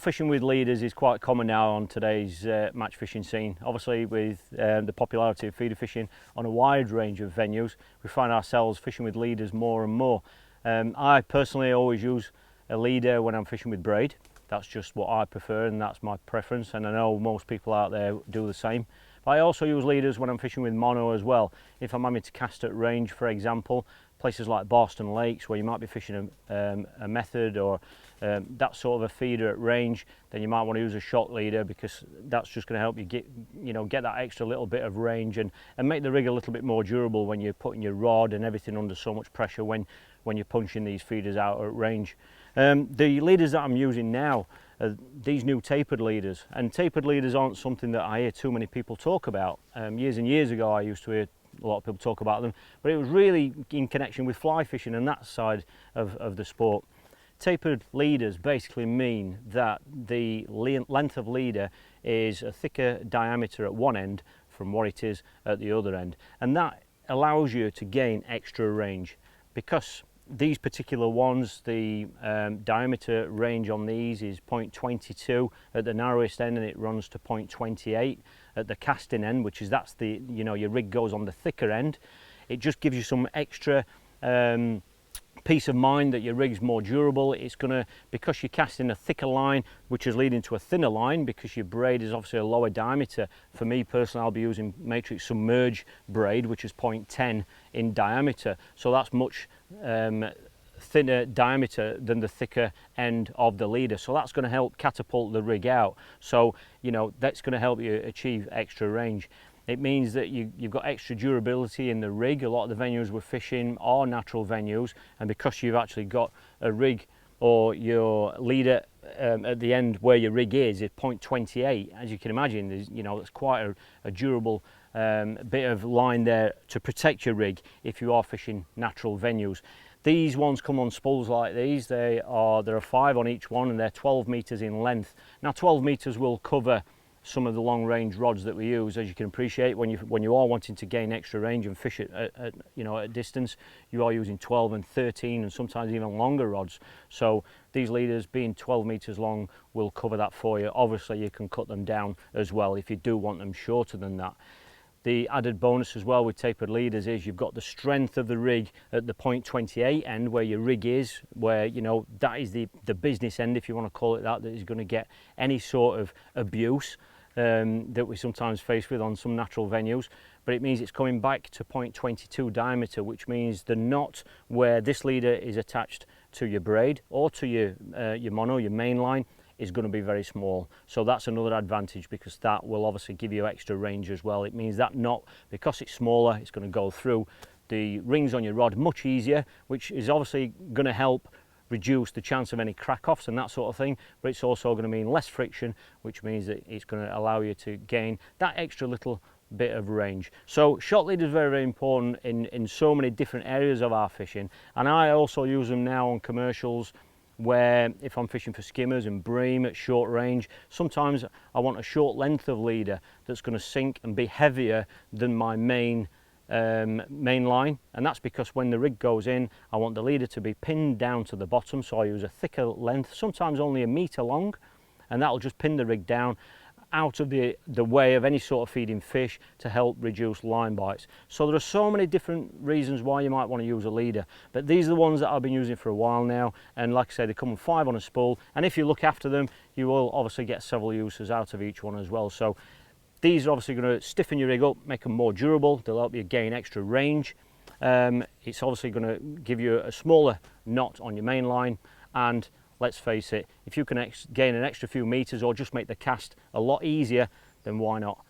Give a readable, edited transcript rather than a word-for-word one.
fishing with leaders is quite common now on today's match fishing scene. Obviously with the popularity of feeder fishing on a wide range of venues, we find ourselves fishing with leaders more and more. I personally always use a leader when I'm fishing with braid. That's just what I prefer and that's my preference, and I know most people out there do the same. But I also use leaders when I'm fishing with mono as well. If I'm having to cast at range, for example, places like Boston Lakes where you might be fishing a method or that sort of a feeder at range, then you might want to use a shock leader, because that's just going to help you get that extra little bit of range and make the rig a little bit more durable when you're putting your rod and everything under so much pressure when you're punching these feeders out at range. The leaders that I'm using now are these new tapered leaders, and tapered leaders aren't something that I hear too many people talk about. Years and years ago I used to hear a lot of people talk about them, but it was really in connection with fly fishing and that side of the sport. Tapered leaders basically mean that the length of leader is a thicker diameter at one end from what it is at the other end, and that allows you to gain extra range. Because these particular ones, the diameter range on these is 0.22 at the narrowest end, and it runs to 0.28 at the casting end, which is your rig goes on the thicker end. It just gives you some extra peace of mind that your rig's more durable. It's gonna, because you're casting a thicker line, which is leading to a thinner line, because your braid is obviously a lower diameter. For me personally, I'll be using Matrix Submerge braid, which is 0.10 in diameter, so that's much thinner diameter than the thicker end of the leader, so that's going to help catapult the rig out. So that's going to help you achieve extra range. It means that you've got extra durability in the rig. A lot of the venues we're fishing are natural venues, and because you've actually got a rig or your leader at the end where your rig is 0.28, as you can imagine, it's quite a durable bit of line there to protect your rig if you are fishing natural venues. These ones come on spools like these. There are 5 on each one, and they're 12 meters in length. Now 12 meters will cover some of the long range rods that we use. As you can appreciate, when you are wanting to gain extra range and fish at distance, you are using 12 and 13 and sometimes even longer rods. So these leaders being 12 meters long will cover that for you. Obviously you can cut them down as well if you do want them shorter than that. The added bonus as well with tapered leaders is you've got the strength of the rig at the 0.28 end where your rig is, where that is the business end, if you want to call it that is going to get any sort of abuse that we sometimes face with on some natural venues. But it means it's coming back to 0.22 diameter, which means the knot where this leader is attached to your braid or to your mono, your main line, is going to be very small. So that's another advantage, because that will obviously give you extra range as well. It means that knot, because it's smaller, it's going to go through the rings on your rod much easier, which is obviously going to help reduce the chance of any crack-offs and that sort of thing, but it's also going to mean less friction, which means that it's going to allow you to gain that extra little bit of range. So shot lead is very, very important in so many different areas of our fishing, and I also use them now on commercials, where if I'm fishing for skimmers and bream at short range, sometimes I want a short length of leader that's going to sink and be heavier than my main line, and that's because when the rig goes in, I want the leader to be pinned down to the bottom, so I use a thicker length, sometimes only a meter long, and that'll just pin the rig down out of the way of any sort of feeding fish to help reduce line bites. So there are so many different reasons why you might want to use a leader, but these are the ones that I've been using for a while now, and like I say, they come with 5 on a spool, and if you look after them, you will obviously get several uses out of each one as well. So these are obviously going to stiffen your rig up, make them more durable, they'll help you gain extra range. It's obviously going to give you a smaller knot on your main line, and let's face it, if you can gain an extra few meters or just make the cast a lot easier, then why not?